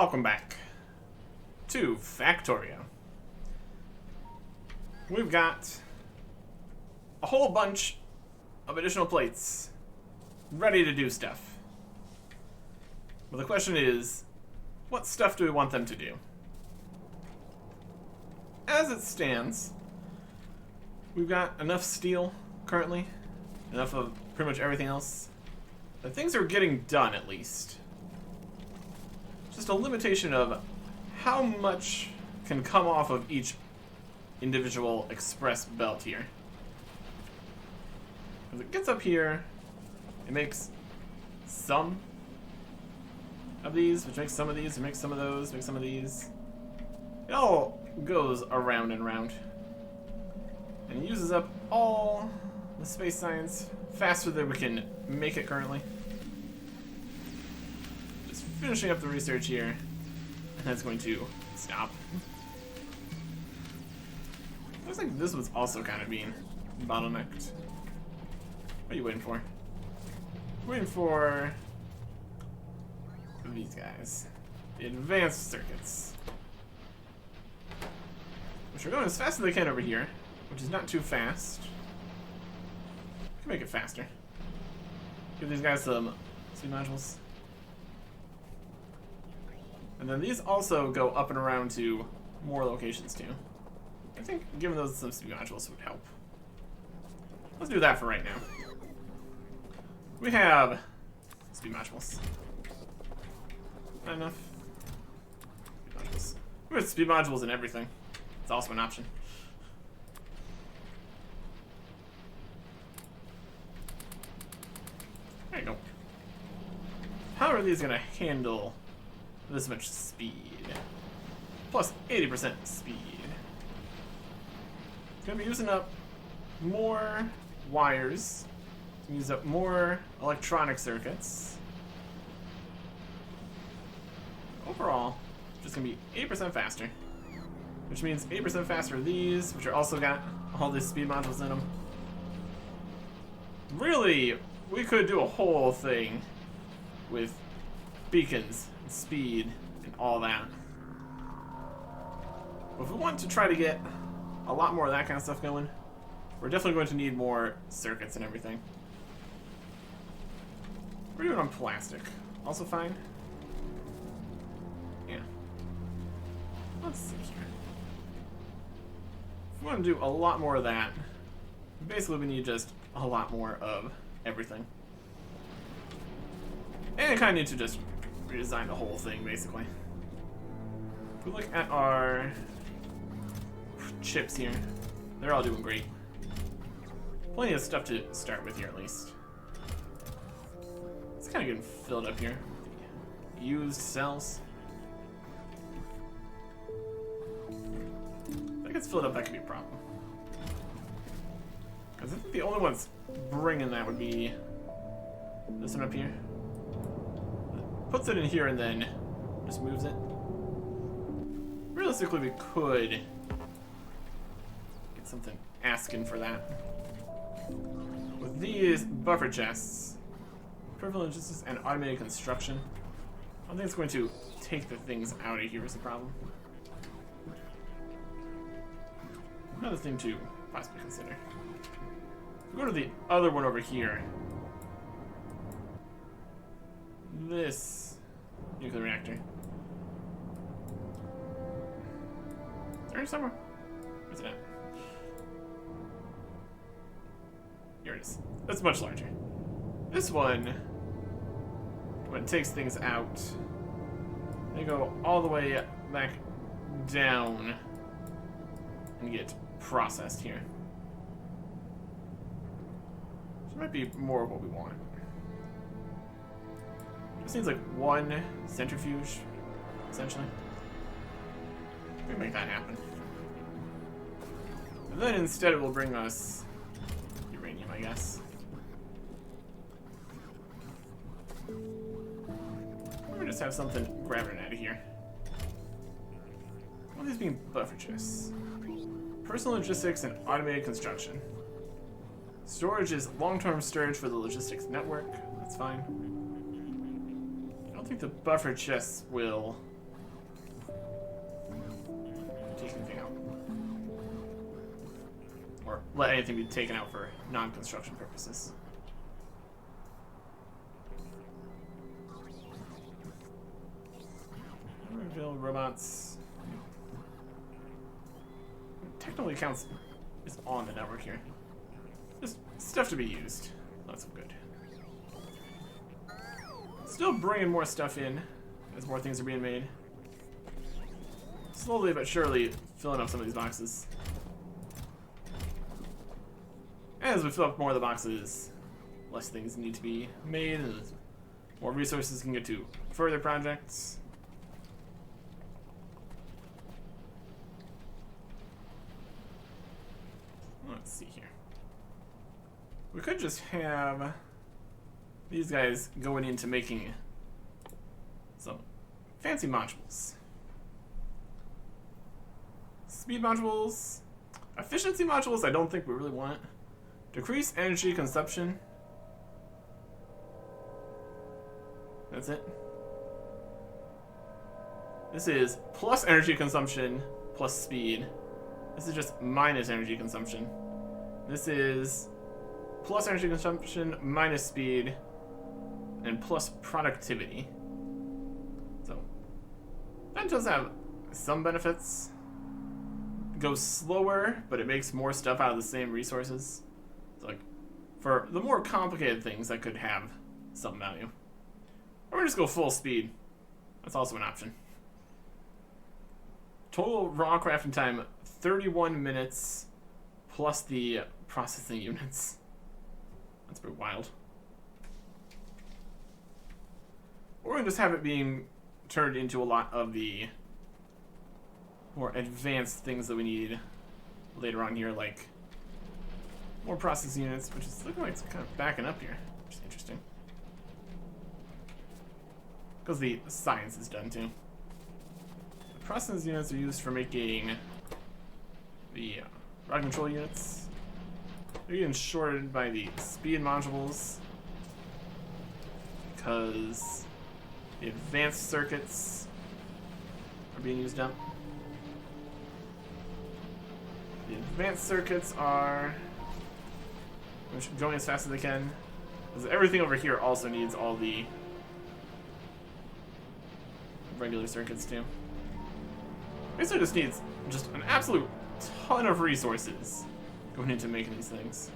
Welcome back to Factorio. We've got a whole bunch of additional plates ready to do stuff. But the question is, what stuff do we want them to do? As it stands, we've got enough steel currently, enough of pretty much everything else. But things are getting done at least. Just a limitation of how much can come off of each individual express belt here. As it gets up here, it makes some of these, which makes some of these, it makes some of those, makes some of these. It all goes around and around. And it uses up all the space science faster than we can make it currently. Just finishing up the research here, and that's going to stop. Looks like this was also kind of being bottlenecked. What are you waiting for? Waiting for these guys. The advanced circuits. Which are going as fast as they can over here, which is not too fast. Can make it faster. Give these guys some speed modules. And then these also go up and around to more locations too. I think giving those some speed modules would help. Let's do that for right now. We have speed modules. Not enough. Speed modules. We have speed modules in everything. It's also an option. There you go. How are these gonna handle this much speed? Plus 80% speed. It's gonna be using up more wires. Use up more electronic circuits. Overall, it's just gonna be 8% faster. Which means 8% faster these, which are also got all these speed modules in them. Really, we could do a whole thing with beacons and speed and all that. But if we want to try to get a lot more of that kind of stuff going, we're definitely going to need more circuits and everything. We're doing on plastic. Also fine. Yeah. Let's see here. If we want to do a lot more of that, basically we need just a lot more of everything. And I kind of need to just redesign the whole thing, basically. If we look at our chips here, they're all doing great. Plenty of stuff to start with here, at least. It's kind of getting filled up here. Used cells. If it gets filled up, that could be a problem. Because I think the only ones bringing that would be this one up here. Puts it in here and then just moves it. Realistically, we could get something asking for that. With these buffer chests, peripheral logistics and automated construction, I don't think it's going to take the things out of here is the problem. Another thing to possibly consider. If we go to the other one over here, this nuclear reactor. Is there somewhere? Where's it at? Here it is. That's much larger. This one, when it takes things out, they go all the way back down and get processed here. This might be more of what we want. It seems like one centrifuge, essentially. We can make that happen. And then instead it will bring us uranium, I guess. We're gonna just have something grabbing it out of here. All these being buffer chests. Personal logistics and automated construction. Storage is long-term storage for the logistics network. That's fine. I don't think the buffer chests will take anything out. Or let anything be taken out for non-construction purposes. Build robots. Technically counts is on the network here. Just stuff to be used. Lots of good. Still bringing more stuff in as more things are being made. Slowly but surely filling up some of these boxes. As we fill up more of the boxes, less things need to be made, and more resources can get to further projects. Let's see here. We could just have these guys going into making some fancy modules. Speed modules. Efficiency modules I don't think we really want. Decrease energy consumption. That's it. This is plus energy consumption plus speed. This is just minus energy consumption. This is plus energy consumption minus speed and plus productivity. So that does have some benefits. It goes slower, but it makes more stuff out of the same resources. So like for the more complicated things, that could have some value. Or we just go full speed. That's also an option. Total raw crafting time, 31 minutes plus the processing units. That's pretty wild. Or we can just have it being turned into a lot of the more advanced things that we need later on here, like more processing units, which is looking like it's kind of backing up here, which is interesting. Because the science is done too. The processing units are used for making the rod control units. They're getting shorted by the speed modules because the advanced circuits are being used up. The advanced circuits are going as fast as they can, because everything over here also needs all the regular circuits too. Basically just needs just an absolute ton of resources going into making these things.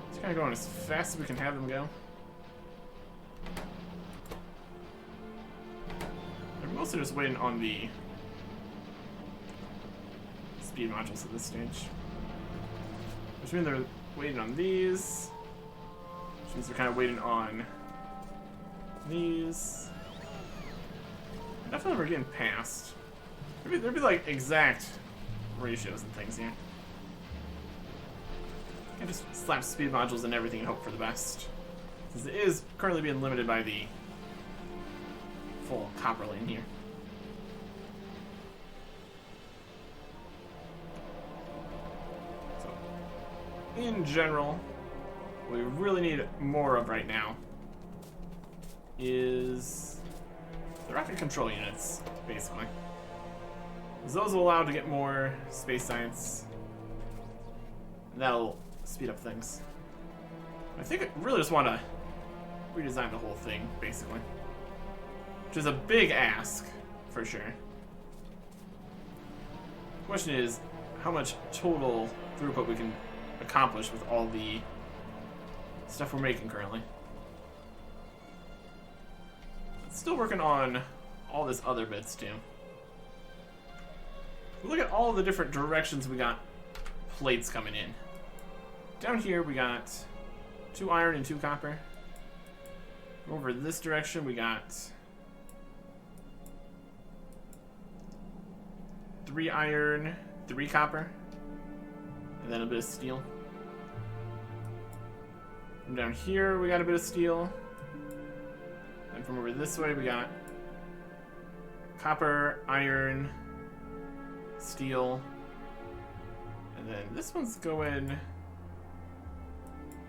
Just kind of going as fast as we can have them go. They're mostly just waiting on the speed modules at this stage. Which means they're waiting on these. Which means they're kind of waiting on these. Definitely we're getting past. There'd be like exact ratios and things here. Can't just slap speed modules and everything and hope for the best. Since it is currently being limited by the full copper lane here. So, in general, what we really need more of right now is the rocket control units, basically. Those will allow to get more space science. That'll speed up things. I think I really just want to redesign the whole thing, basically. Which is a big ask, for sure. The question is, how much total throughput we can accomplish with all the stuff we're making currently. Still working on all this other bits too. Look at all the different directions we got plates coming in. Down here we got 2 iron and 2 copper. Over this direction we got 3 iron, 3 copper, and then a bit of steel. From down here we got a bit of steel. And from over this way we got copper, iron, steel, and then this one's going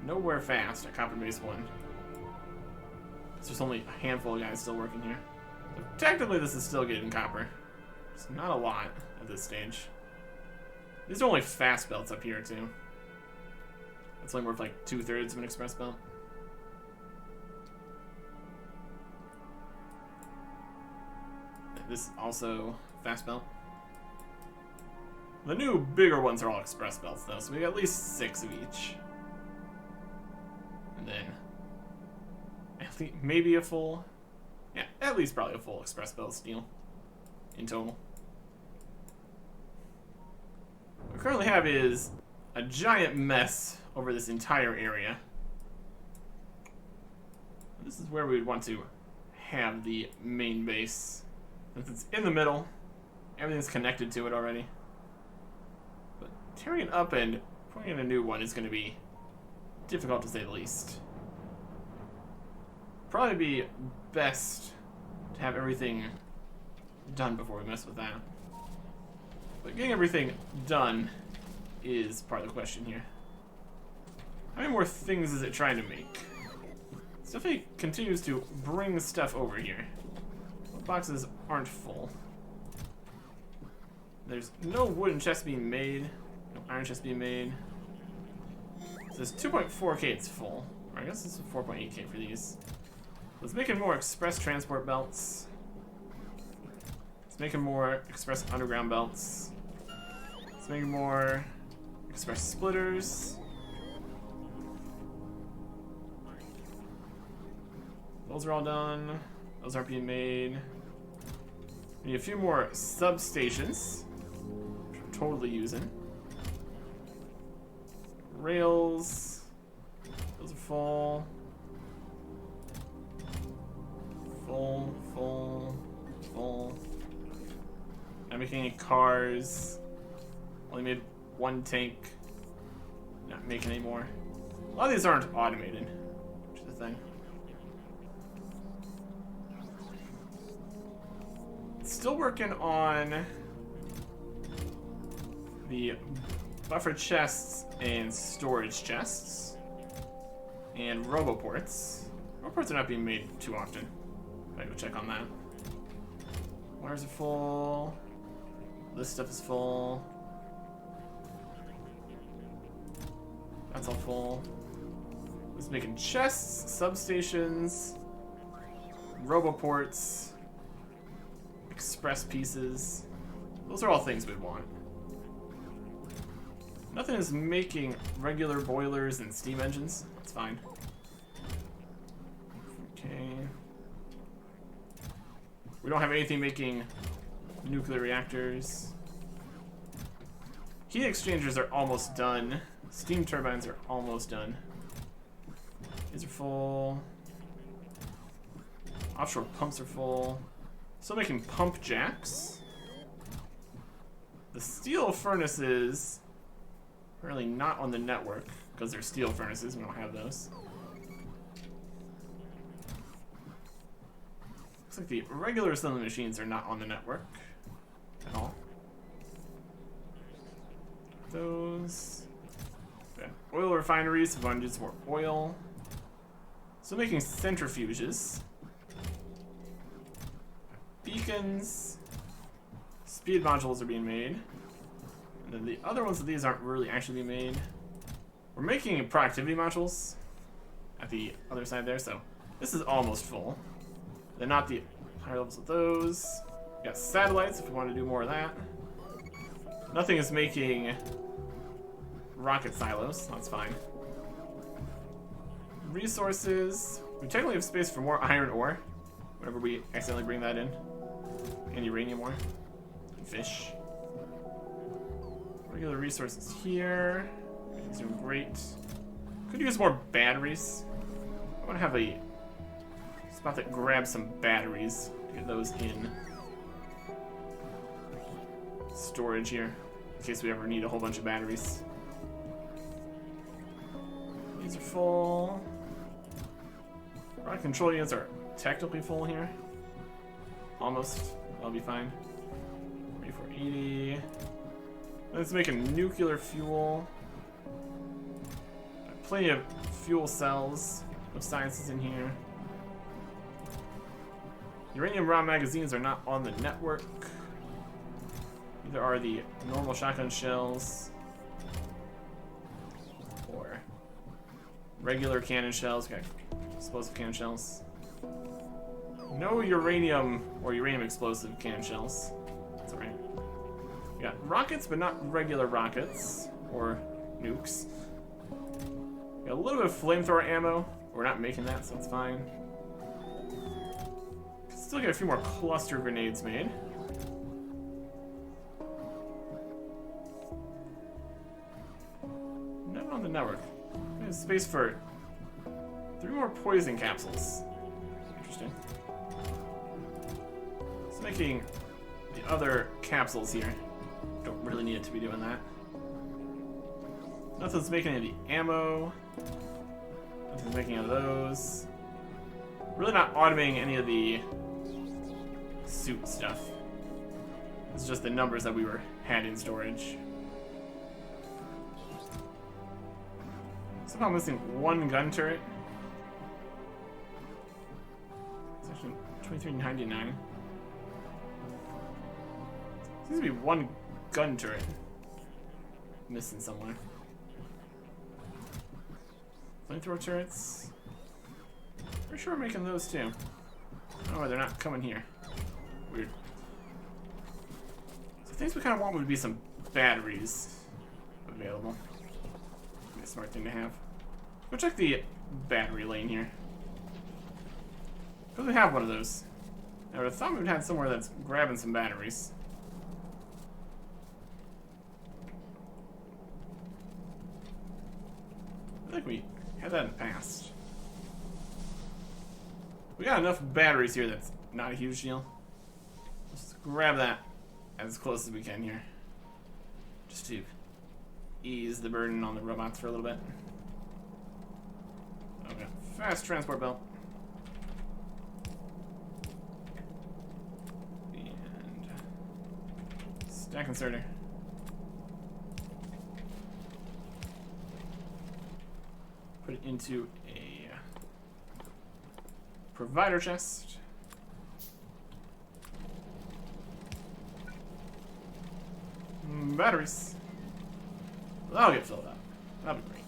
nowhere fast at copper base 1. There's just only a handful of guys still working here. So technically this is still getting copper. It's not a lot at this stage. These are only fast belts up here, too. That's only worth like 2/3 of an express belt. This is also fast belt. The new bigger ones are all express belts, though, so we got at least 6 of each. And then, I think maybe a full, yeah, at least probably a full express belt steel in total. What we currently have is a giant mess over this entire area. This is where we would want to have the main base. Since it's in the middle, everything's connected to it already. But tearing it up and putting in a new one is going to be difficult to say the least. Probably be best to have everything done before we mess with that. But getting everything done is part of the question here. How many more things is it trying to make? It definitely continues to bring stuff over here. What boxes aren't full? There's no wooden chest being made, no iron chest being made. So this 2.4K it's full. Or I guess it's 4.8K for these. So it's making more express transport belts. It's making more express underground belts. It's making more express splitters. Those are all done. Those aren't being made. We need a few more substations, which we're totally using. Rails. Those are full. Full, full, full. Not making any cars. Only made 1 tank. Not making any more. A lot of these aren't automated, which is the thing. Still working on the buffer chests and storage chests and roboports. Roboports are not being made too often. Gotta go check on that. Wires are full. This stuff is full. That's all full. It's making chests, substations, roboports, express pieces. Those are all things we'd want. Nothing is making regular boilers and steam engines. That's fine. Okay. We don't have anything making nuclear reactors. Heat exchangers are almost done. Steam turbines are almost done. These are full. Offshore pumps are full. Still making pump jacks. The steel furnaces are really not on the network because they're steel furnaces. We don't have those. Looks like the regular assembly machines are not on the network at all. Those. Yeah. Oil refineries, if we want to do some more oil. So making centrifuges. Beacons. Speed modules are being made. And then the other ones of these aren't really actually being made. We're making productivity modules at the other side there, so this is almost full. They're not the higher levels of those. We got satellites if we want to do more of that. Nothing is making rocket silos, that's fine. Resources. We technically have space for more iron ore whenever we accidentally bring that in. And uranium ore. And fish. Regular resources here. These are great. Could use more batteries. I want to have a spot that grabs some batteries to get those in storage here in case we ever need a whole bunch of batteries. These are full. Rocket control units are technically full here. Almost. That'll be fine. 4480. Let's make a nuclear fuel. Plenty of fuel cells. No sciences in here. Uranium raw magazines are not on the network. There are the normal shotgun shells. Or regular cannon shells. We got explosive cannon shells. No uranium or uranium explosive cannon shells. That's alright. We got rockets, but not regular rockets. Or nukes. We got a little bit of flamethrower ammo. We're not making that, so it's fine. Still get a few more cluster grenades made. Not on the network. There's space for 3 more poison capsules. Interesting. It's making the other capsules here. Don't really need it to be doing that. Nothing's making any of the ammo. Nothing's making any of those. Really not automating any of the suit stuff. It's just the numbers that we had in storage. Somehow missing 1 gun turret. It's actually $23.99. Seems to be 1 gun turret missing somewhere. Flamethrower turrets. Pretty sure we're making those too. Oh, they're not coming here. Weird. So things we kind of want would be some batteries available. Be a smart thing to have. Go check the battery lane here. Because we have one of those. I would have thought we would have somewhere that's grabbing some batteries. I feel like we had that in the past. We got enough batteries here that's not a huge deal. Let's grab that as close as we can here. Just to ease the burden on the robots for a little bit. Okay, fast transport belt. And stack inserter. Put it into a provider chest. Batteries. That'll get filled up. That'll be great.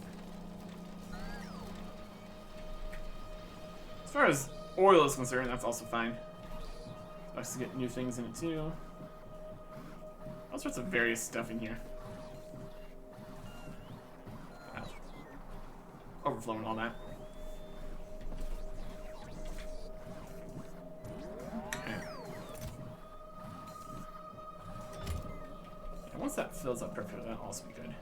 As far as oil is concerned, that's also fine. Nice to get new things in it too. All sorts of various stuff in here. Ouch. Overflowing all that. Once that fills up perfectly, that'll also be good.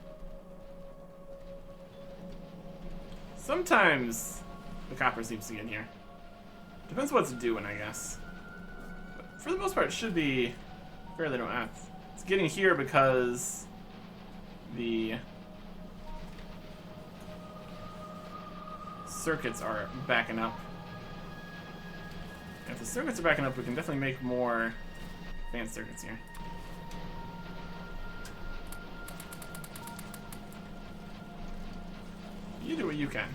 Sometimes the copper seems to get in here. Depends what it's doing, I guess. But for the most part, it should be fairly no ads. It's getting here because the circuits are backing up. And if the circuits are backing up, we can definitely make more advanced circuits here. You do what you can.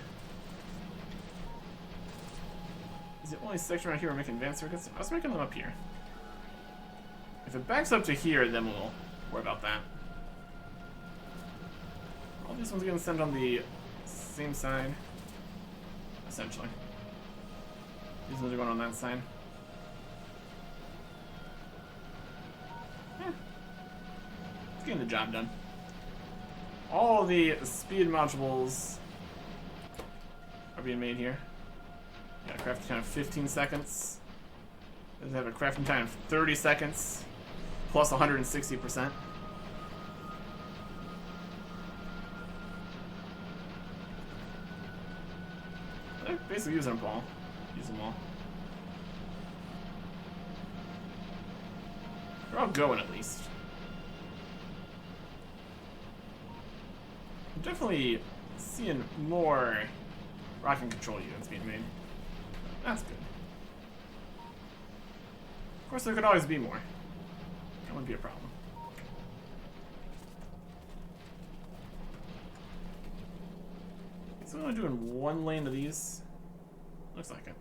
Is the only section right here we're making advanced circuits? I was making them up here. If it backs up to here, then we'll worry about that. All these ones are going to send on the same side, essentially. These ones are going on that side. Yeah. It's getting the job done. All the speed modules are being made here. Got a crafting time of 15 seconds. Does have a crafting time of 30 seconds, plus 160%. They're basically using them all. Use them all. They're all going at least. I'm definitely seeing more rocket control units being made. That's good. Of course, there could always be more. That wouldn't be a problem. So I'm only doing 1 lane of these. Looks like it.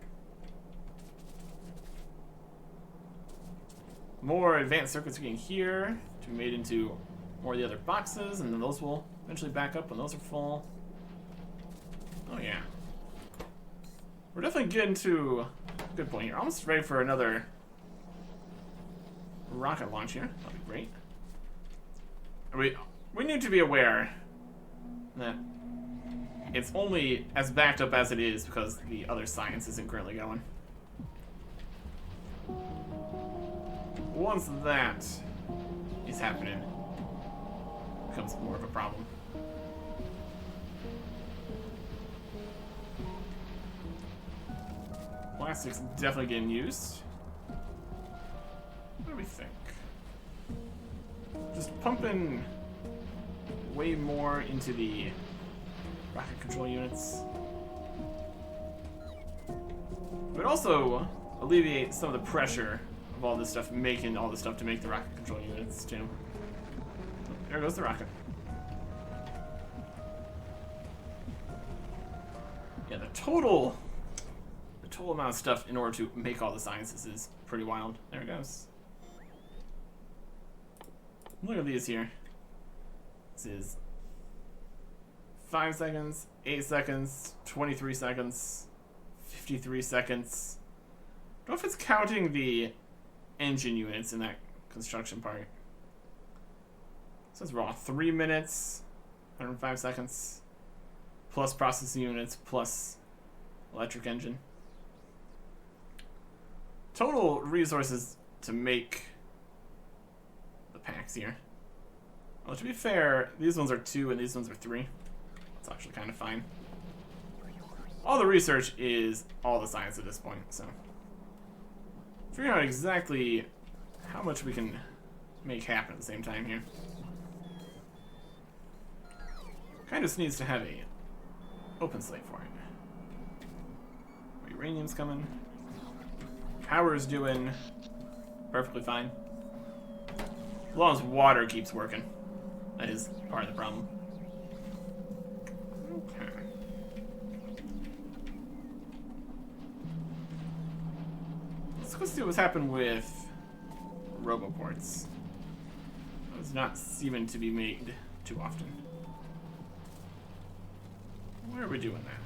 More advanced circuits getting here. to be made into more of the other boxes, and then those will eventually back up when those are full. Oh yeah. We're definitely getting to a good point here. Almost ready for another rocket launch here. That'll be great. We need to be aware that it's only as backed up as it is because the other science isn't currently going. Once that is happening, it becomes more of a problem. Plastic's definitely getting used. What do we think? Just pumping way more into the rocket control units. But also alleviate some of the pressure of all this stuff, making all this stuff to make the rocket control units too. There goes the rocket. Yeah, the total amount of stuff in order to make all the sciences is pretty wild. There it goes. Look at these here. This is 5 seconds, 8 seconds, 23 seconds, 53 seconds. I don't know if it's counting the engine units in that construction part. It says raw 3 minutes, 105 seconds, plus processing units, plus electric engine. Total resources to make the packs here. Well, to be fair, these ones are 2 and these ones are 3. That's actually kind of fine. All the research is all the science at this point, so figuring out exactly how much we can make happen at the same time here. Kind of needs to have a open slate for it. Uranium's coming. Power's doing perfectly fine. As long as water keeps working. That is part of the problem. Okay. Let's go see what's happened with roboports. Those not seeming to be made too often. Where are we doing that?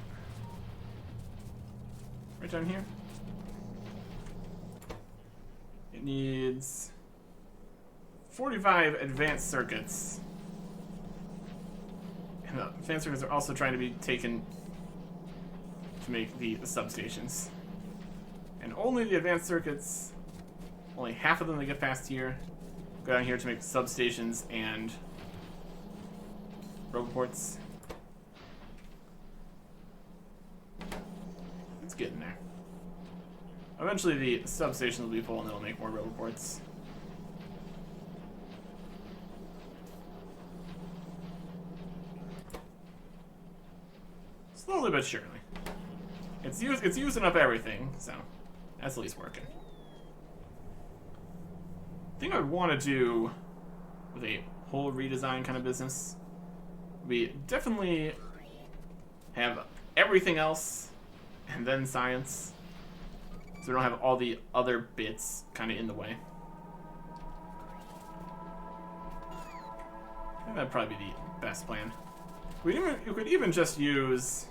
Right down here? It needs 45 advanced circuits. And the advanced circuits are also trying to be taken to make the substations. And only the advanced circuits, only half of them that get past here, go down here to make substations and roboports. It's getting there. Eventually the substations will be full and they'll make more roboports. Slowly but surely. It's using up everything, so that's at least working. The thing I would want to do with a whole redesign kind of business would be definitely have everything else and then science, so we don't have all the other bits kind of in the way. I think that'd probably be the best plan. You could even just use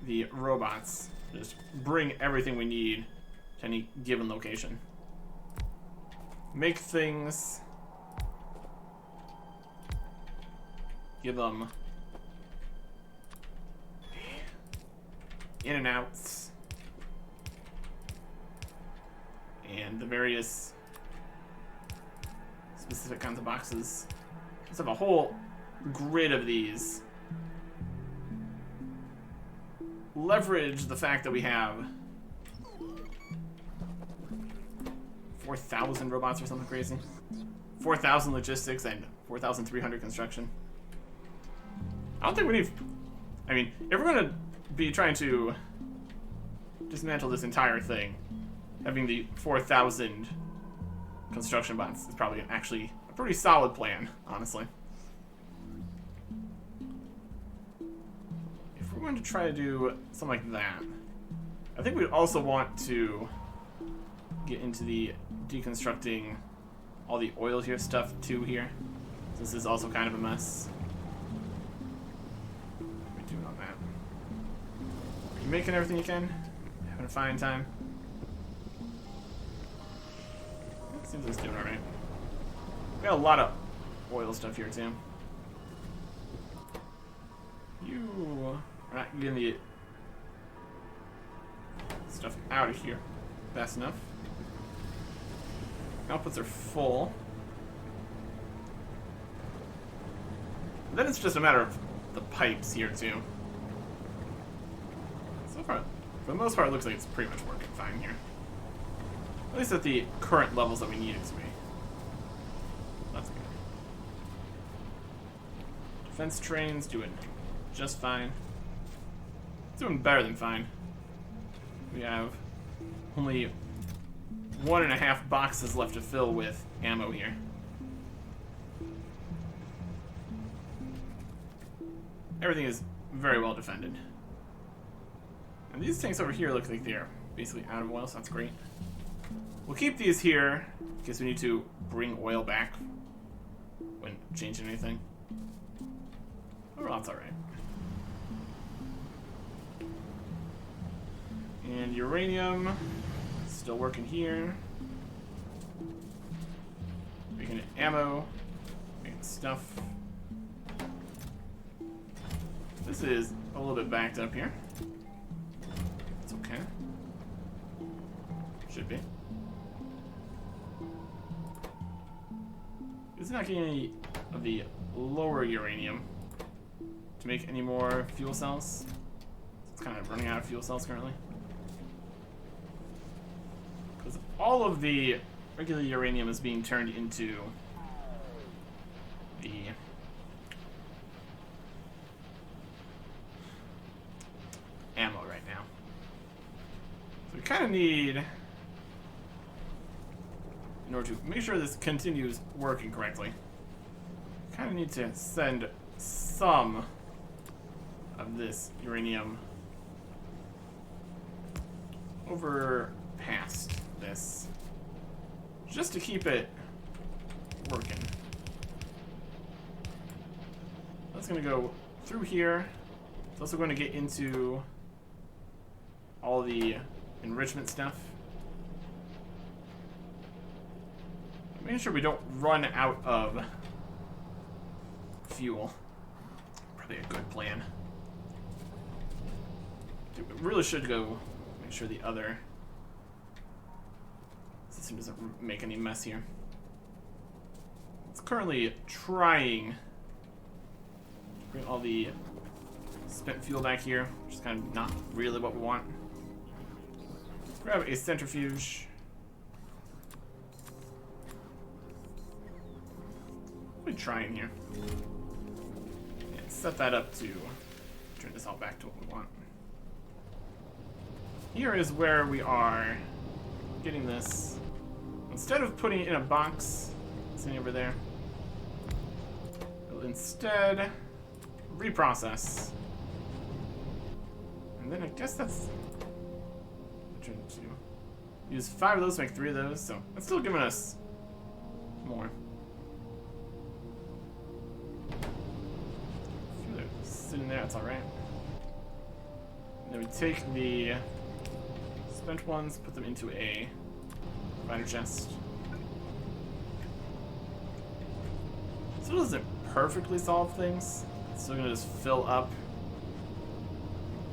the robots to just bring everything we need to any given location. Make things, give them in and outs, and the various specific kinds of boxes. Let's have a whole grid of these. Leverage the fact that we have 4,000 robots or something crazy. 4,000 logistics and 4,300 construction. I don't think we need... I mean, if we're going to be trying to dismantle this entire thing, having the 4,000 construction bots is probably actually a pretty solid plan, honestly. If we're going to try to do something like that, I think we'd also want to get into the deconstructing all the oil here stuff too here. This is also kind of a mess. What are we doing on that? Are you making everything you can? Having a fine time? Seems like it's doing alright. We got a lot of oil stuff here too. You are not getting the stuff out of here fast enough. Outputs are full. And then it's just a matter of the pipes here too. So far, for the most part, it looks like it's pretty much working fine here. At least at the current levels that we need it to be. That's good. Defense trains doing just fine. It's doing better than fine. We have only 1.5 boxes left to fill with ammo here. Everything is very well defended. And these tanks over here look like they're basically out of oil, so that's great. We'll keep these here in case we need to bring oil back when changing anything. Overall, that's alright. And uranium, still working here. Making ammo, making stuff. This is a little bit backed up here. It's okay. Should be. It's not getting any of the lower uranium to make any more fuel cells. It's kind of running out of fuel cells currently. Because all of the regular uranium is being turned into the ammo right now. So we kind of need, in order to make sure this continues working correctly, kind of need to send some of this uranium over past this, just to keep it working. That's going to go through here. It's also going to get into all the enrichment stuff. Making sure we don't run out of fuel. Probably a good plan. We really should go make sure the other system doesn't make any mess here. It's currently trying to bring all the spent fuel back here, which is kind of not really what we want. Let's grab a centrifuge. What are we trying here? Yeah, set that up to turn this all back to what we want. Here is where we are getting this. Instead of putting it in a box sitting over there, we'll instead reprocess. And then I guess that's turn to use 5 of those to make 3 of those, so that's still giving us more. A few that are sitting there, that's alright. Then we take the spent ones, put them into a refiner chest. Still doesn't perfectly solve things. It's still gonna just fill up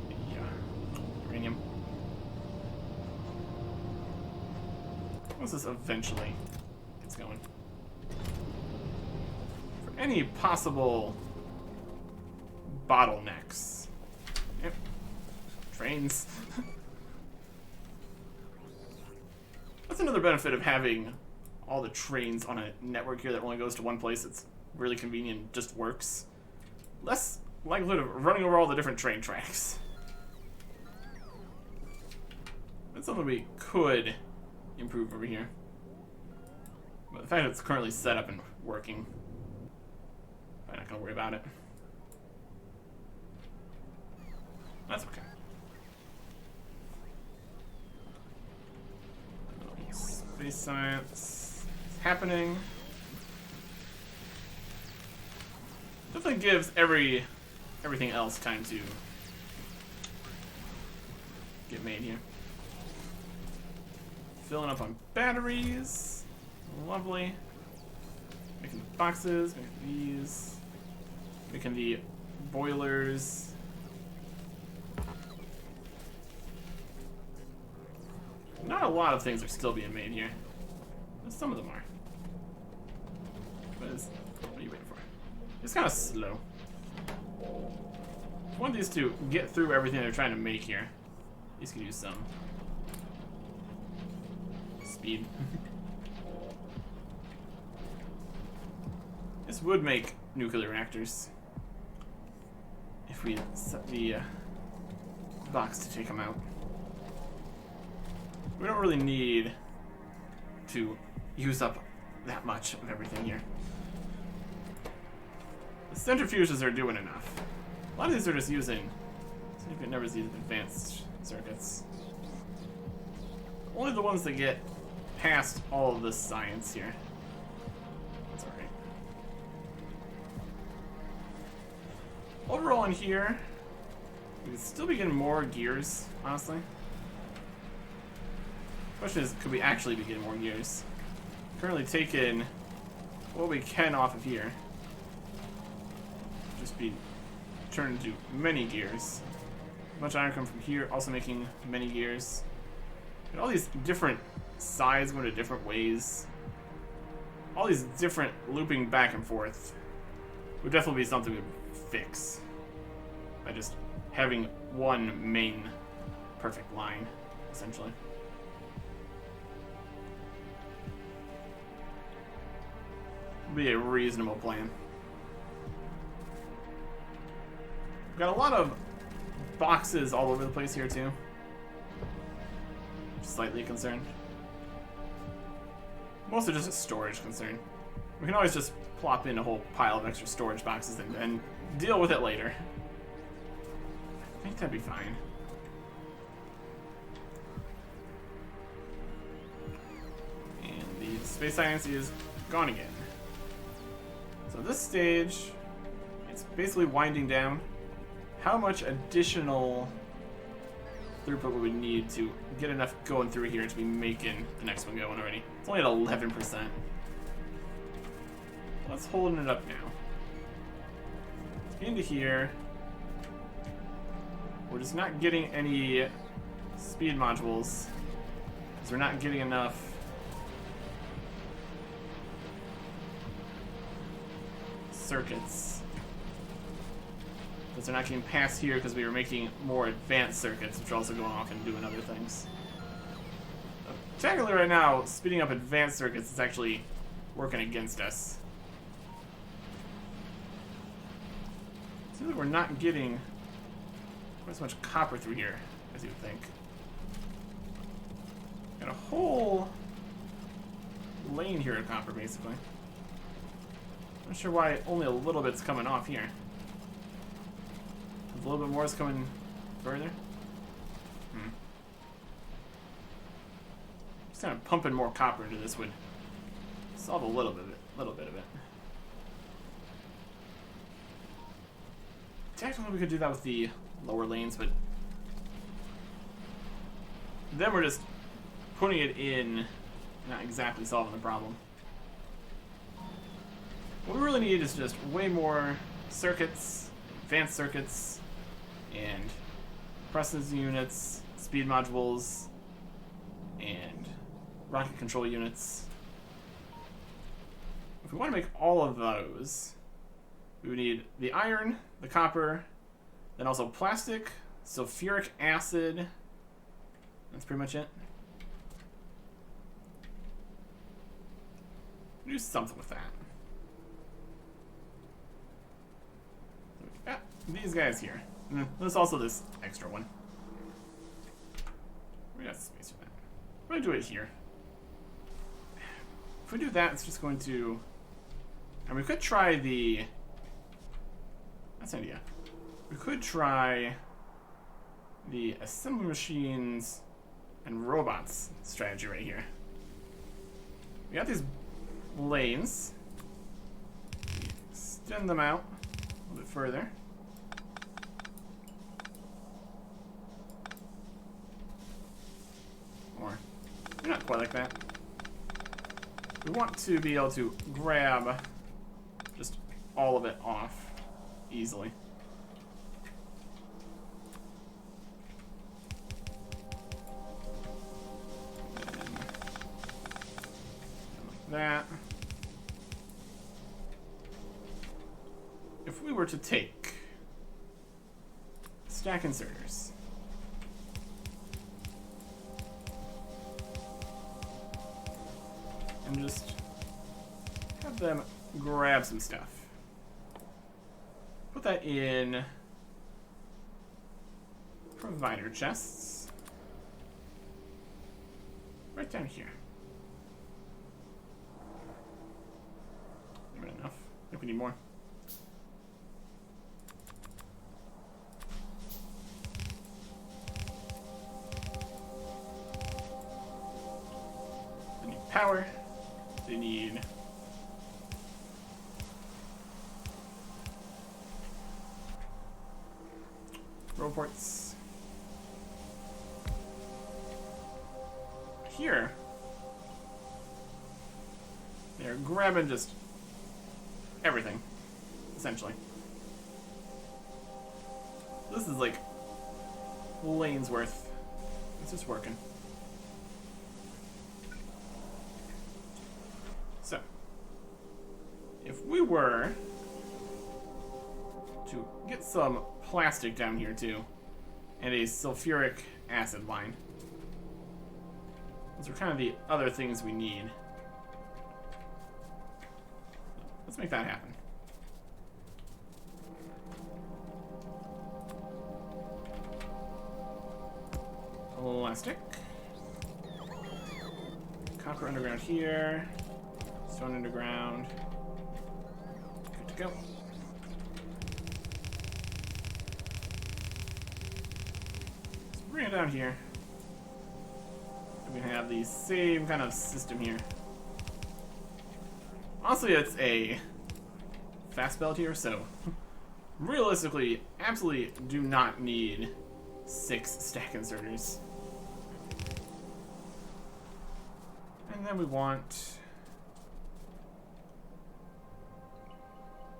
the uranium. Once this eventually gets going. For any possible bottlenecks. Yep. Trains. That's another benefit of having all the trains on a network here that only goes to one place. It's really convenient, just works. Less likelihood of running over all the different train tracks. That's something we could improve over here. But the fact that it's currently set up and working, I'm not going to worry about it. That's okay. Space science. happening. Definitely gives everything else time to get made here. Filling up on batteries. Lovely. Making the boxes, making these. Making the boilers. Not a lot of things are still being made here. But some of them are. What are you waiting for? It's kind of slow. I want these to get through everything they're trying to make here. These could use some speed. This would make nuclear reactors if we set the box to take them out. We don't really need to use up that much of everything here. The centrifuges are doing enough. A lot of these are just using significant numbers of these advanced circuits. Only the ones that get past all of this science here. That's alright. Overall in here, we could still be getting more gears, honestly. Question is, could we actually be getting more gears? Currently taking what we can off of here. Just be turned into many gears. A bunch of iron come from here, also making many gears. And all these different sides going to different ways. All these different looping back and forth would definitely be something we would fix by just having one main perfect line, essentially. Be a reasonable plan. We've got a lot of boxes all over the place here too. Slightly concerned. Mostly just a storage concern. We can always just plop in a whole pile of extra storage boxes and deal with it later. I think that'd be fine. And the space science is gone again. So this stage, it's basically winding down. How much additional throughput would we need to get enough going through here to be making the next one going already? It's only at 11%. Let's holding it up now. Let's get into here. We're just not getting any speed modules because we're not getting enough circuits. Because they're not getting past here because we were making more advanced circuits, which are also going off and doing other things. Technically right now, speeding up advanced circuits is actually working against us. It seems like we're not getting quite as much copper through here as you would think. Got a whole lane here of copper, basically. Not sure why only a little bit's coming off here. A little bit more is coming further. Just kind of pumping more copper into this would solve a little bit of it. Technically, we could do that with the lower lanes, but then we're just putting it in, not exactly solving the problem. What we really need is just way more circuits, advanced circuits, and processing units, speed modules, and rocket control units. If we want to make all of those, we would need the iron, the copper, then also plastic, sulfuric acid. That's pretty much it. Do something with that. These guys here. And there's also this extra one. We got space for that. We're gonna do it here. If we do that, it's just going to... And we could try the... That's an idea. We could try the assembly machines and robots strategy right here. We got these lanes. Extend them out a little bit further. Or, not quite like that. We want to be able to grab just all of it off easily. Like that. If we were to take stack inserters, and just have them grab some stuff. Put that in provider chests. Right down here. Not enough. I think we need more. I need power. They need roboports. Here, they're grabbing just everything, essentially. This is like lane's worth. It's just working. So, if we were to get some plastic down here too, and a sulfuric acid line, those are kind of the other things we need. Let's make that happen. Plastic. Copper underground here. Stone underground. Good to go. Let's bring it down here. We have the same kind of system here. Honestly, it's a fast build here, so realistically, absolutely do not need 6 stack inserters. And then we want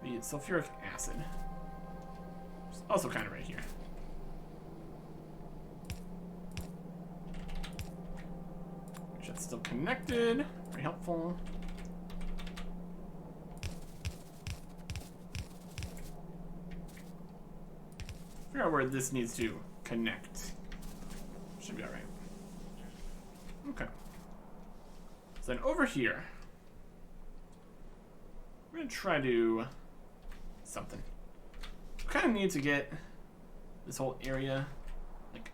the sulfuric acid, which is also kind of right here. Make sure it's still connected. Very helpful. Figure out where this needs to connect. Should be alright. Okay. So then over here, we're going to try to do something. We kind of need to get this whole area like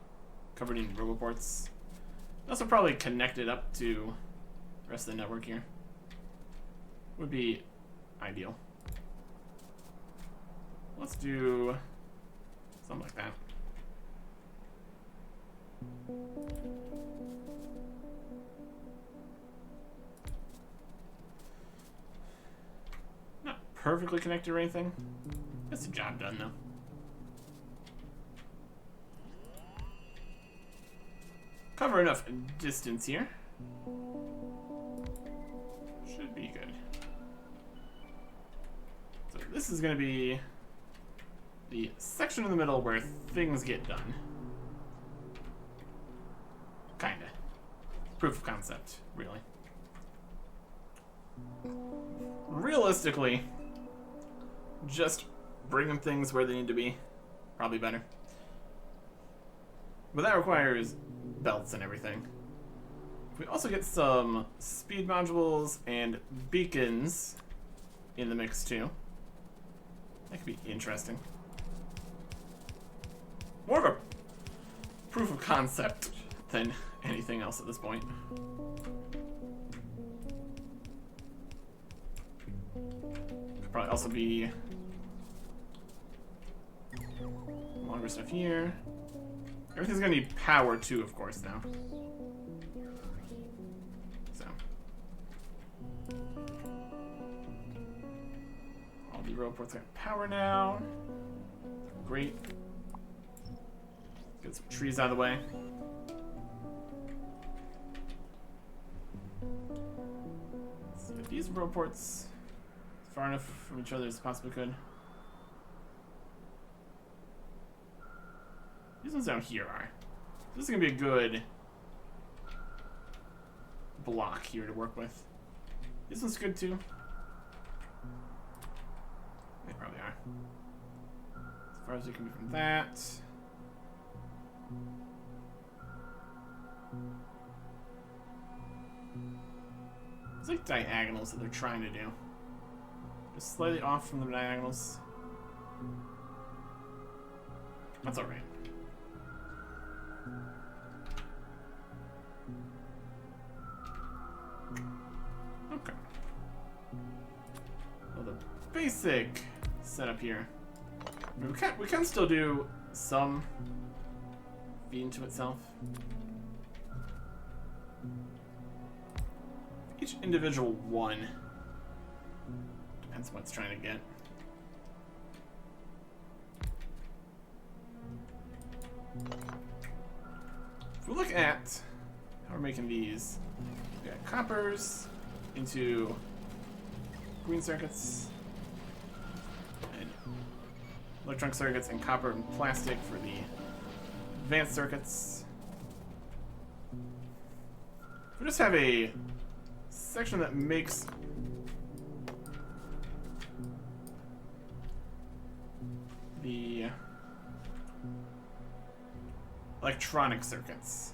covered in roboports. Also probably connect it up to the rest of the network here. Would be ideal. Let's do something like that. Not perfectly connected or anything. Gets the job done though. Cover enough distance here. Should be good. So this is going to be the section in the middle where things get done. Kinda. Proof of concept, really. Realistically, just bringing things where they need to be, probably better. But that requires belts and everything. If we also get some speed modules and beacons in the mix too, that could be interesting. More of a proof of concept than anything else at this point. Could probably also be longer stuff here. Everything's gonna need power too, of course, now. So roport's got power now. Great. Get some trees out of the way. Let's see if these roports far enough from each other as possibly could. These ones down here are. This is gonna be a good block here to work with. This one's good too. They probably are. As far as we can be from that. It's like diagonals that they're trying to do. Just slightly off from the diagonals. That's alright. Okay. Well, the basic setup here. I mean, we can still do some feed into itself. Each individual one depends on what it's trying to get. If we look at how we're making these, we got coppers into green circuits, and electronic circuits, and copper and plastic for the advanced circuits. We just have a section that makes the electronic circuits.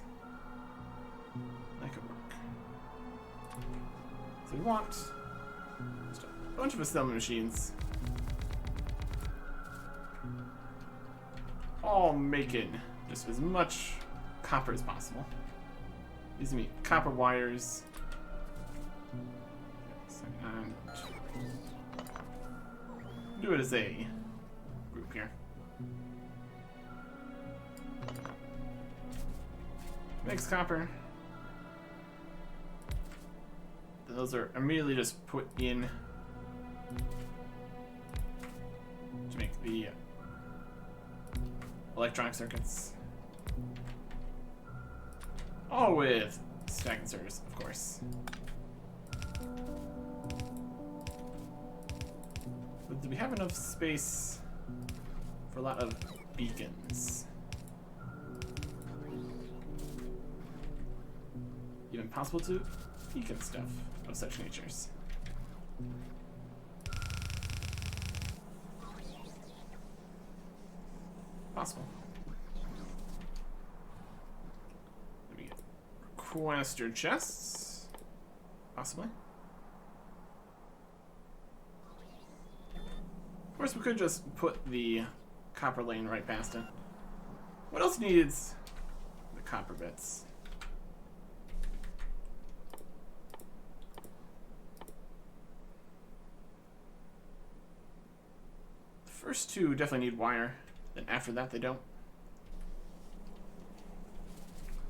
That could work. So we want just a bunch of assembly machines, all making just as much copper as possible. These are gonna be copper wires. And do it as a group here. Makes copper. Those are immediately just put in to make the electronic circuits. All with stack inserters, of course. But do we have enough space for a lot of beacons? Even possible to beacon stuff of such natures. Possible. Let me get requester chests. Possibly. Of course, we could just put the copper lane right past it. What else needs the copper bits? The first two definitely need wire. Then after that, they don't.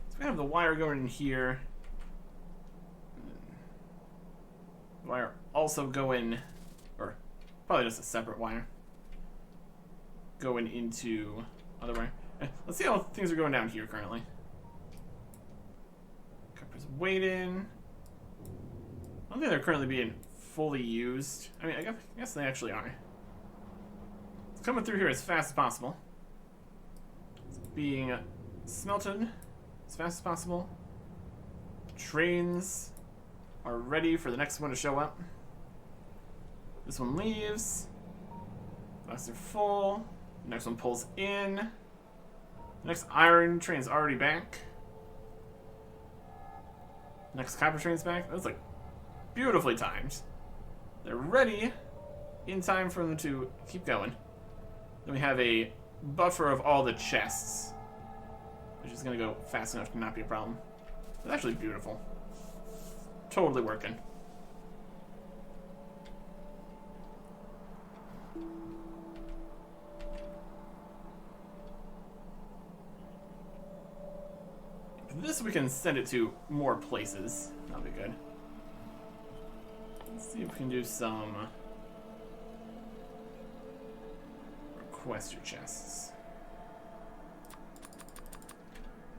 So we have the wire going in here. The wire also going, or probably just a separate wire going into other wire. Let's see how things are going down here currently. Copper's waiting. I don't think they're currently being fully used. I mean, I guess they actually are. It's coming through here as fast as possible. It's being smelted as fast as possible. Trains are ready for the next one to show up. This one leaves. Last are full. The next one pulls in. The next iron train's already back. Next copper train's back. That's like beautifully timed. They're ready in time for them to keep going. Then we have a buffer of all the chests, which is going to go fast enough to not be a problem. It's actually beautiful. Totally working. This we can send it to more places. That'll be good. Let's see if we can do some requester chests.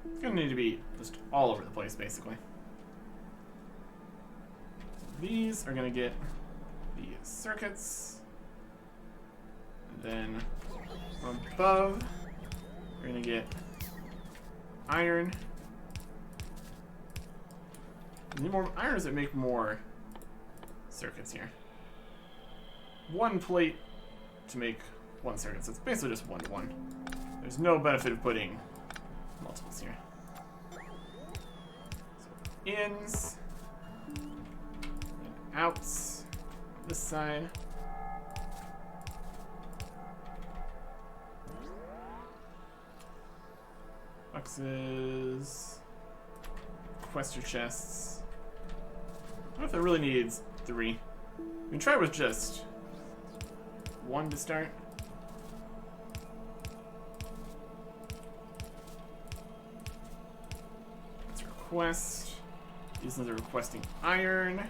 It's gonna need to be just all over the place, basically. These are gonna get the circuits. And then above, we're gonna get iron. We need more irons that make more circuits here. One plate to make one circuit, so it's basically just 1 to 1. There's no benefit of putting multiples here. So ins and outs on this side. Boxes, requester chests. I don't know if it really needs 3. We can try with just 1 to start. Let's request. These ones are requesting iron.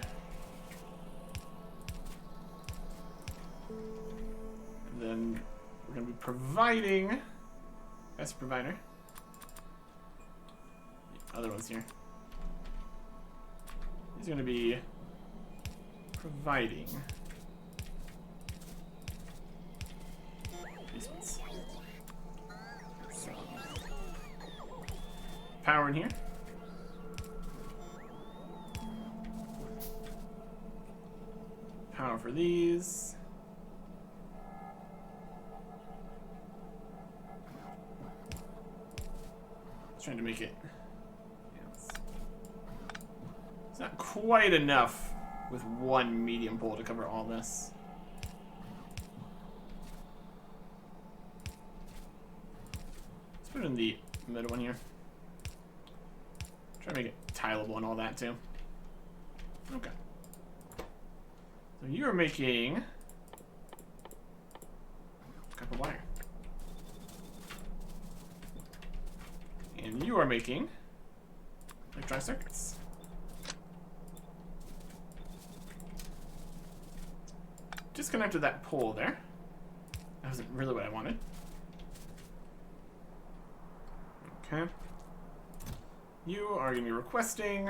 And then we're going to be providing best provider. The other ones here. He's going to be providing these ones. So, power in here. Power for these. Trying to make it. It's not quite enough with 1 medium pole to cover all this. Let's put it in the middle one here. Try to make it tileable and all that too. Okay. So you're making copper wire. And you are making electronic circuits. Disconnected that pole there. That wasn't really what I wanted. Okay. You are going to be requesting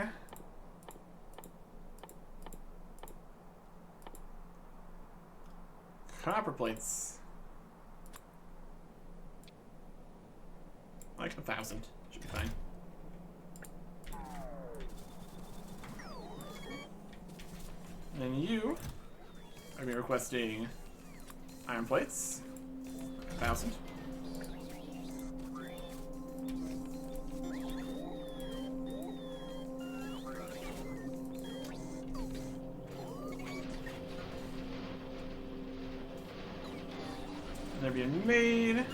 copper plates. Like 1,000. Should be fine. And then you are going to be requesting iron plates. 1,000. And they're being made.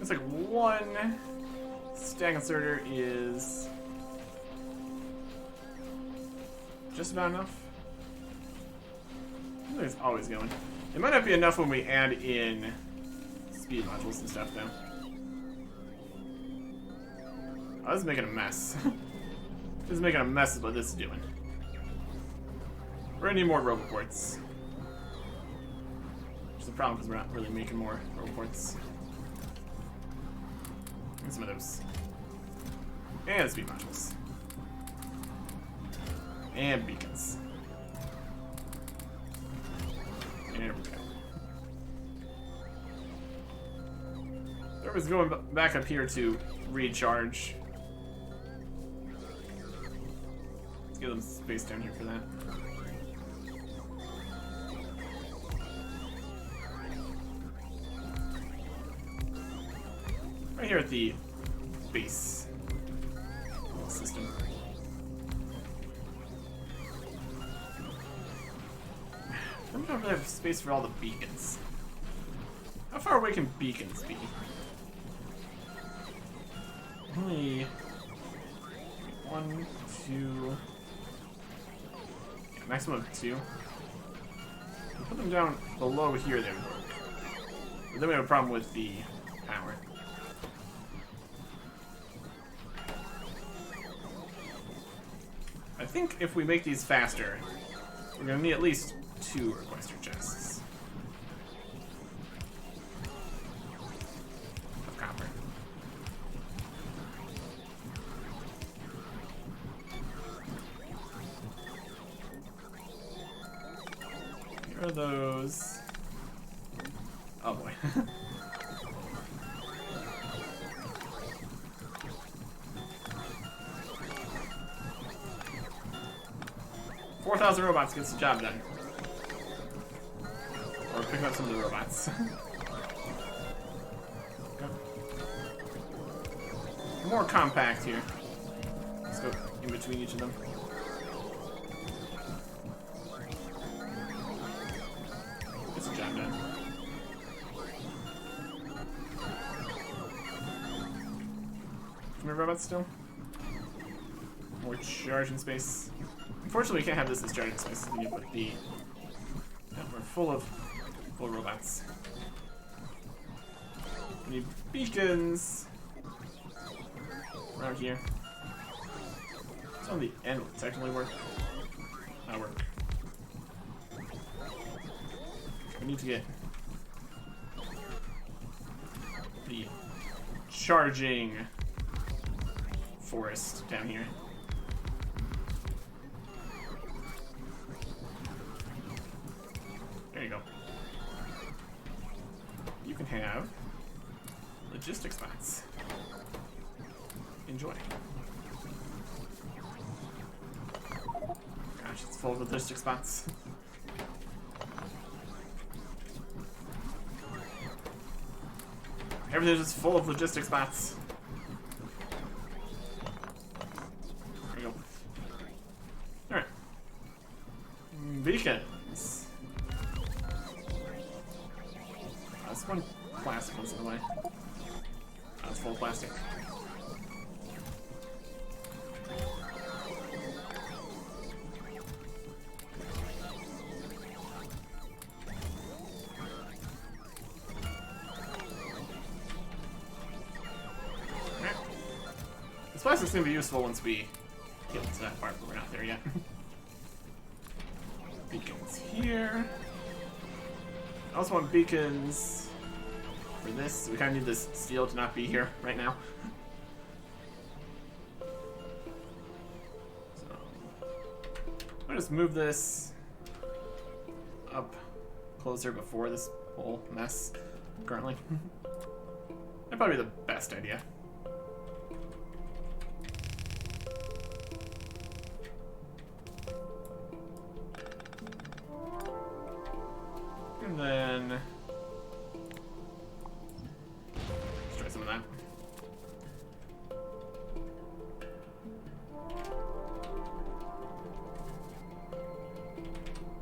It's like 1 stack inserter is just about enough. I think it's always going. It might not be enough when we add in speed modules and stuff, though. Oh, this is making a mess. This is making a mess of what this is doing. We're gonna need more roboports. Which is a problem because we're not really making more roboports. And some of those. And speed modules. And beacons. And there we go. Everybody's going back up here to recharge. Let's give them space down here for that. Right here at the base of the system. I don't really have space for all the beacons. How far away can beacons be? Only 1, 2. Yeah, maximum of 2. We'll put them down below here, they would work. But then we have a problem with the power. I think if we make these faster, we're going to need at least 2 requester chests. of those. Oh boy. 4,000 robots gets the job done. Or pick up some of the robots. Okay. More compact here. Let's go in between each of them. Gets the job done. How many robots still? More charging space. Unfortunately, we can't have this as charging space. We need to put the. Yeah, we're full of robots. We need beacons around here. It's on the end. Will it technically work? That'll work. We need to get the charging forest down here. There you go. You can have logistics spots. Enjoy. Gosh, it's full of logistics spots. Everything's just full of logistics spots. There you go. Alright. Beacons. This one plastic one's in the way. That's full of plastic. This plastic's gonna be useful once we get to that part, but we're not there yet. Beacons here. I also want beacons for this. We kind of need this steel to not be here right now. So I'll just move this up closer before this whole mess currently. That'd probably be the best idea. And then let's try some of that.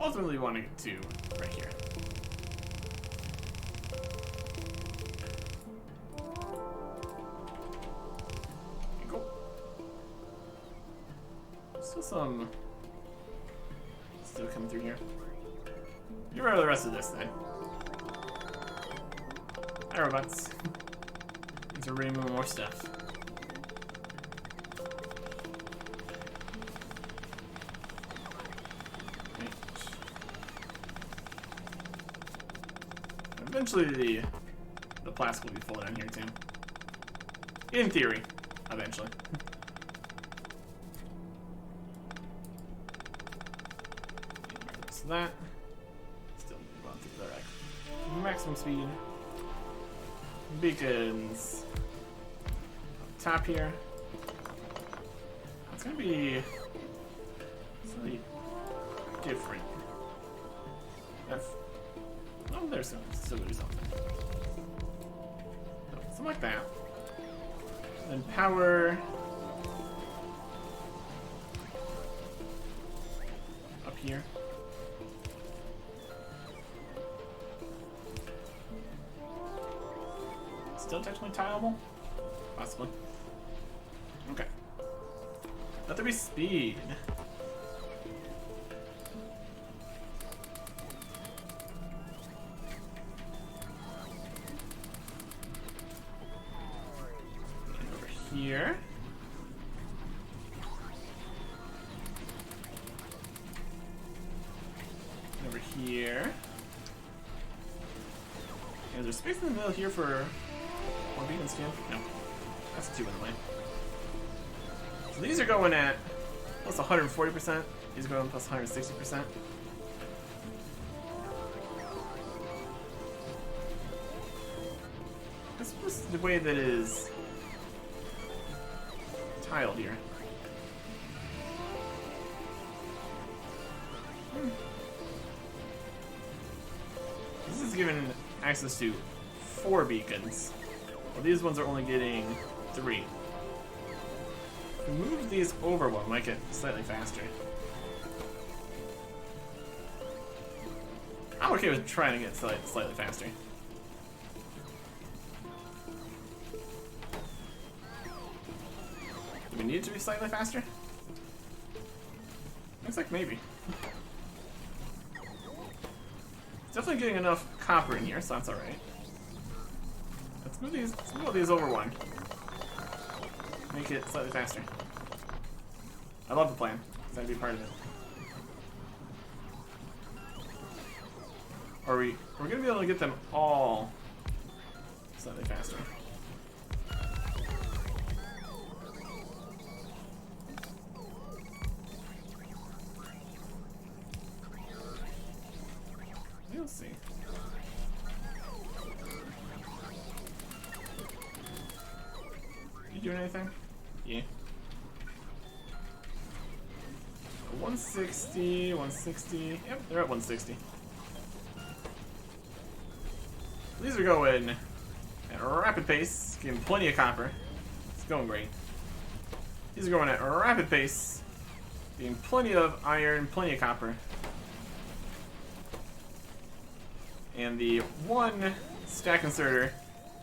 Ultimately, we want to get to right here. Cool. Still some still coming through here. Get rid of the rest of this then. Hi, robots. Need to remove more stuff. Right. Eventually the plastic will be full down here too. In theory, eventually. So that. Maximum speed. Beacons. Up top here. It's gonna be slightly different. Oh, there's still gonna be something. No, something like that. Then power. Up here. Still technically tileable? Possibly. Okay. Let there be speed. And over here. And over here. And there's space in the middle here for more beacons too? No. That's 2 in the way. So these are going at plus 140%. These are going plus 160%. What's this, the way that is tiled here? This is given access to 4 beacons. Well, these ones are only getting 3. If we move these over one, might get slightly faster. I'm okay with trying to get slightly faster. Do we need it to be slightly faster? Looks like maybe. It's definitely getting enough copper in here, so that's alright. Let's move these over one. Make it slightly faster. I love the plan. It's gonna be part of it. We're gonna be able to get them all slightly faster. We'll see. You doing anything? Yeah. 160, 160. Yep, they're at 160. These are going at a rapid pace, getting plenty of copper. It's going great. These are going at a rapid pace, getting plenty of iron, plenty of copper. And the one stack inserter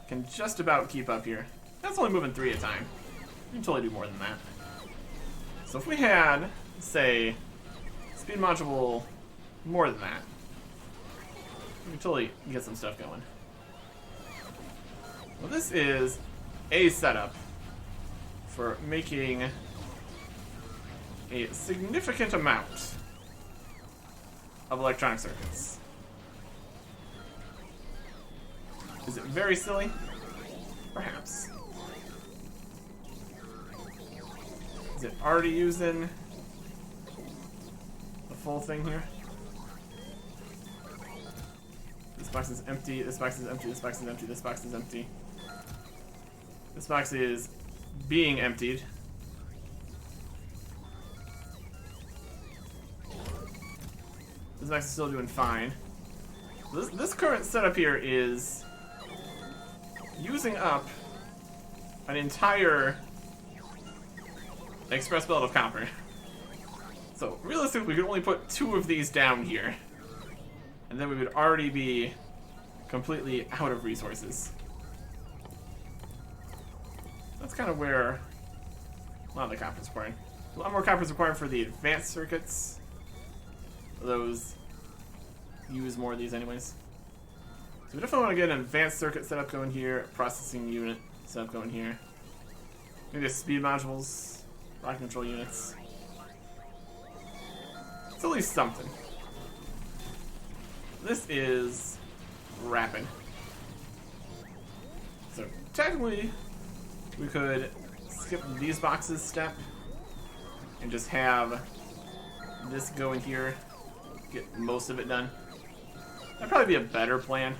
can just about keep up here. That's only moving 3 at a time. You can totally do more than that. So if we had, say, speed module more than that, we can totally get some stuff going. Well, this is a setup for making a significant amount of electronic circuits. Is it very silly? Perhaps. Is it already using the full thing here? This box is empty, this box is empty, this box is empty, this box is empty. This box is being emptied. This box is still doing fine. This current setup here is using up an entire express belt of copper. So realistically, we could only put 2 of these down here, and then we would already be completely out of resources. That's kind of where a lot of the copper is required. A lot more copper is required for the advanced circuits. Those use more of these anyways. So we definitely want to get an advanced circuit setup going here, processing unit setup going here. Maybe a speed modules, rocket control units. It's at least something. This is rapid. So technically, we could skip these boxes step and just have this go in here, get most of it done. That'd probably be a better plan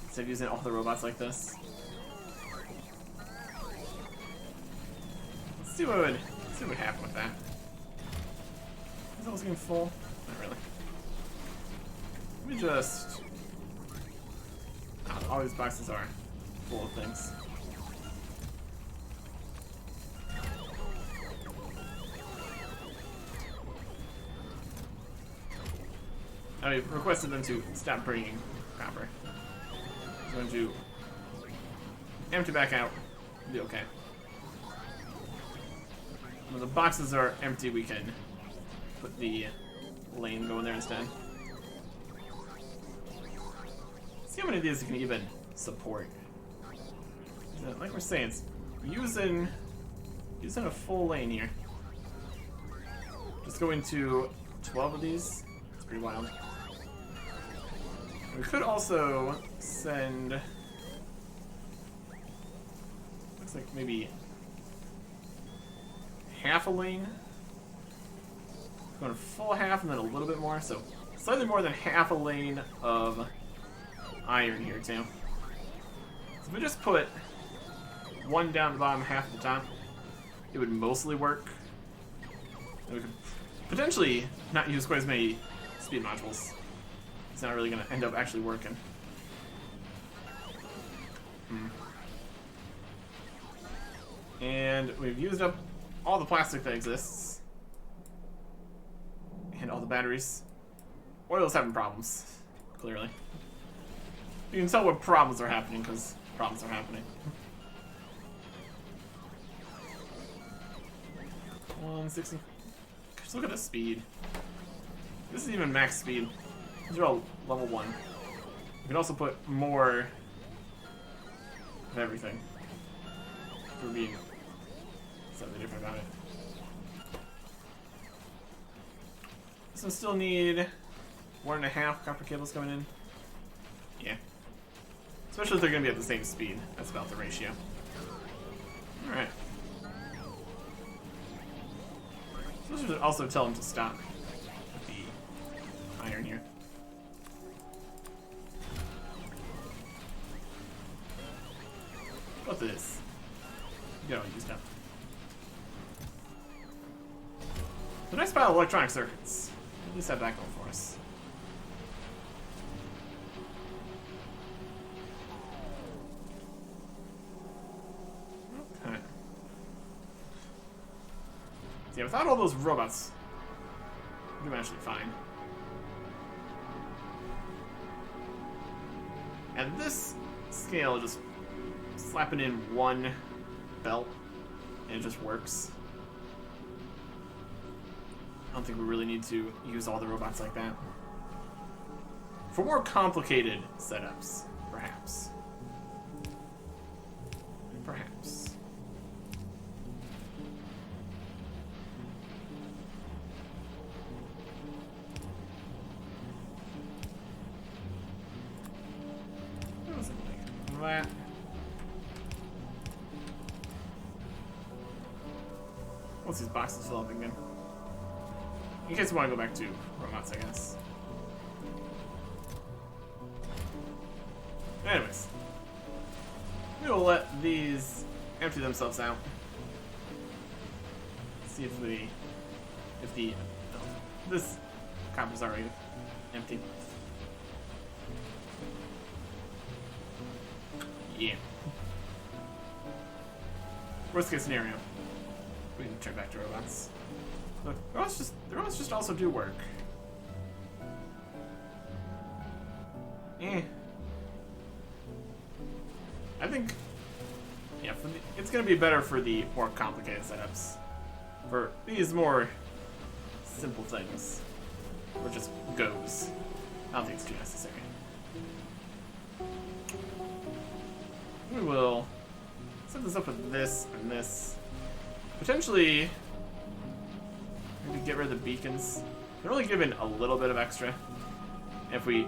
instead of using all the robots like this. Let's see what would happen with that. Is that getting full? Not really. Let me just. Oh, all these boxes are full of things. I requested them to stop bringing copper. I'm going to empty back out. Be okay. When the boxes are empty, we can put the lane going there instead. See how many of these can even support. Like we're saying, it's using a full lane here. Just going to 12 of these. It's pretty wild. We could also send, looks like maybe half a lane. Going full half and then a little bit more, so slightly more than half a lane of iron here too. If we just put one down the bottom, half at the top, it would mostly work. And we could potentially not use quite as many speed modules. It's not really going to end up actually working. And we've used up all the plastic that exists. And all the batteries. Oil's having problems, clearly. You can tell what problems are happening because problems are happening. 160. Just look at the speed. This is even max speed. These are all level 1. You can also put more of everything. For being something different about it. This one still need 1.5 copper cables coming in. Yeah. Especially if they're going to be at the same speed. That's about the ratio. Alright. So should also tell them to stop with the iron here. What's this? You got all used up. The nice pile of electronic circuits. At least have that going for us. Okay. So yeah, without all those robots, we're doing actually fine. At this scale, just slapping in one belt and it just works. I don't think we really need to use all the robots like that. For more complicated setups, perhaps. Perhaps. What was it like? That. Once these boxes fill up again. In case we want to go back to robots, I guess. Anyways. We will let these empty themselves out. See if this copper's already empty. Yeah. Worst case scenario. We can turn back to robots. Look, the robots just also do work. I think, yeah, it's gonna be better for the more complicated setups. For these more simple things, or just goes. I don't think it's too necessary. We will set this up with this and this. Potentially, maybe get rid of the beacons. They're only given a little bit of extra. If we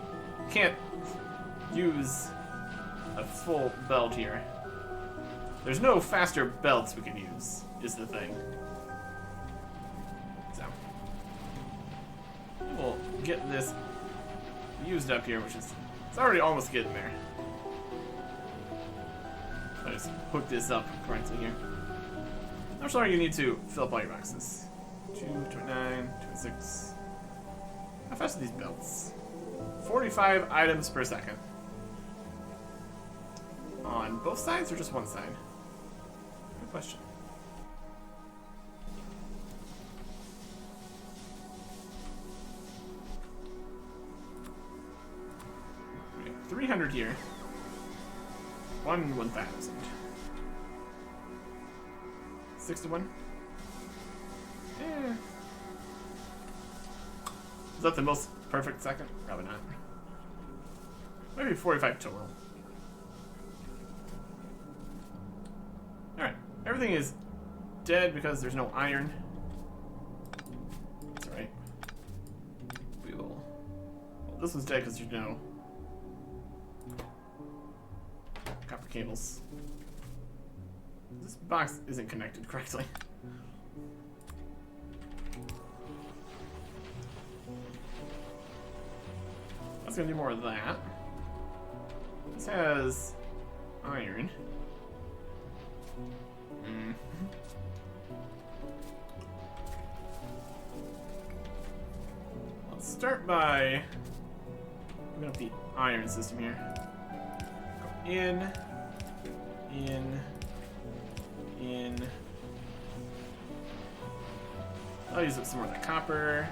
can't use a full belt here, there's no faster belts we can use, is the thing. So, we'll get this used up here, which is, it's already almost getting there. I just hook this up correctly here. How much longer you need to fill up all your boxes? 2, 29, 26. How fast are these belts? 45 items per second. On both sides or just one side? Good question. Okay, 300 here. 1,000. 61? Yeah. Is that the most perfect second? Probably not. Maybe 45 total. Alright. Everything is dead because there's no iron. That's alright. We will... Well, this one's dead because there's no copper cables. This box isn't connected correctly. That's gonna do more of that. This has iron. Let's start by opening up the iron system here. Go in. I'll use up some more of the copper.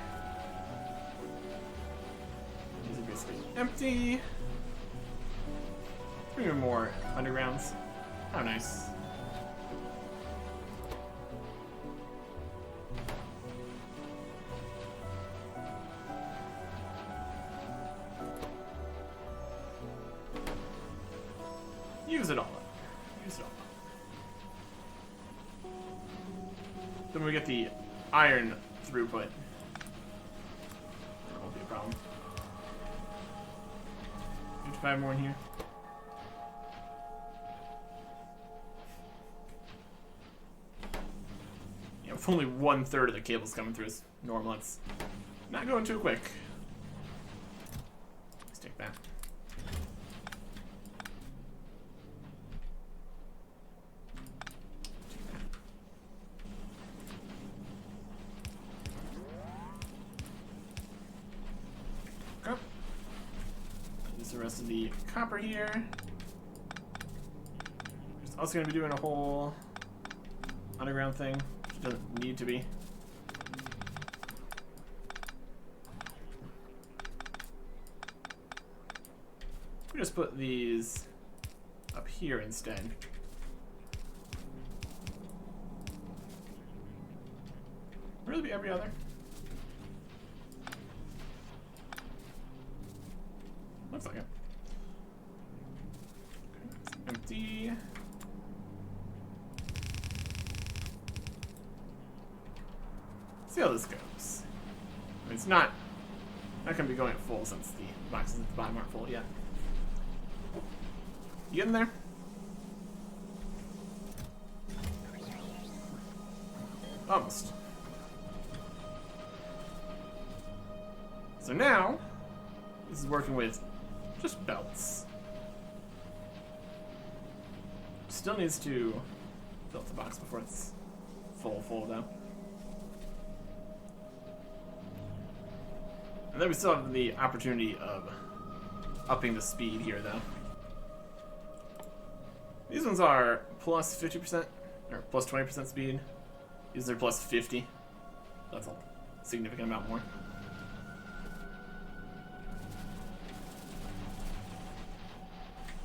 These are basically empty. 3 more undergrounds. How nice. Use it all up. Use it all up. Then we get the iron throughput. That won't be a problem. 55 more in here. Yeah, with only 1/3 of the cables coming through as normal, it's not going too quick. Let's take that. Use the rest of the copper here. It's also going to be doing a whole underground thing, which doesn't need to be. We just put these up here instead. Really be every other? Looks like it. Okay, it's empty. See how this goes. I mean, it's not going to be going at full since the boxes at the bottom aren't full yet. You getting there? Almost. So now, this is working with just belts. Still needs to fill up the box before it's full though. And then we still have the opportunity of upping the speed here though. These ones are plus 50% or plus 20% speed. These are plus 50. That's a significant amount more.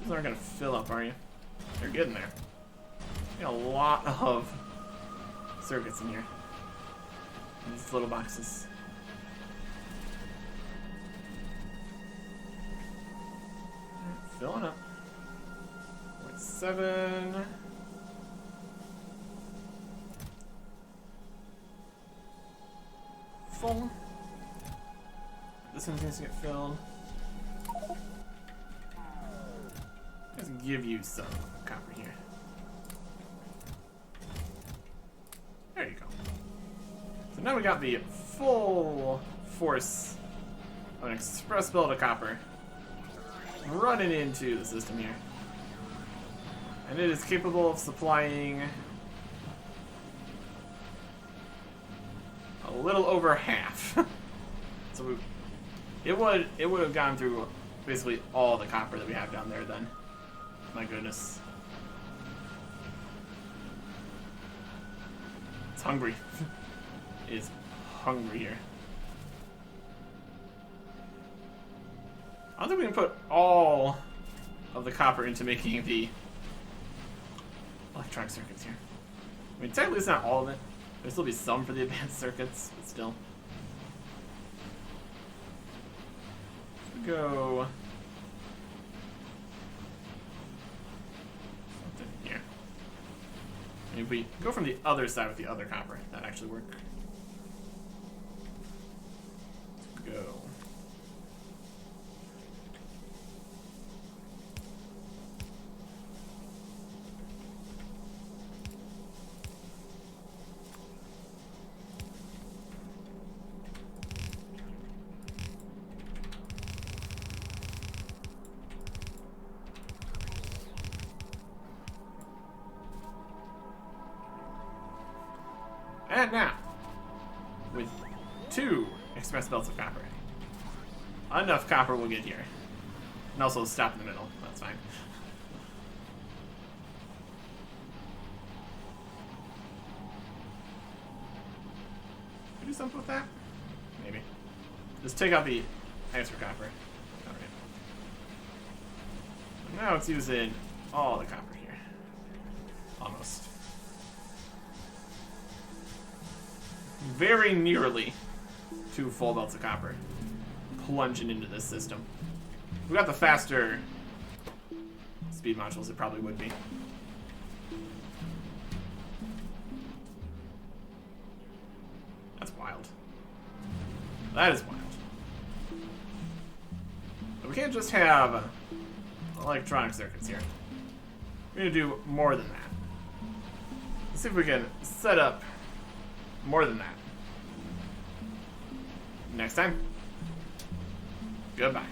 These aren't gonna fill up, are you? They're getting there. Got a lot of circuits in here. In these little boxes. Filling up. 0.7. Full. This one needs to get filled. Let's give you some copper here. There you go. So now we got the full force of an express belt of copper running into the system here. And it is capable of supplying a little over half. So it would have gone through basically all the copper that we have down there then. My goodness. It's hungry. It is hungry here. I don't think we can put all of the copper into making the electronic circuits here. I mean, technically it's not all of it. There'll still be some for the advanced circuits, but still. Let's go something here. And if we go from the other side with the other copper, that actually work. Let's go. And now, with 2 express belts of copper, enough copper will get here. And also stop in the middle. That's fine. Can we do something with that? Maybe. Just take out the extra copper. Alright. Now it's using all the copper here. Almost. Very nearly 2 full belts of copper plunging into this system. If we got the faster speed modules, it probably would be. That's wild. That is wild. But we can't just have electronic circuits here. We're gonna do more than that. Let's see if we can set up more than that. Next time. Goodbye.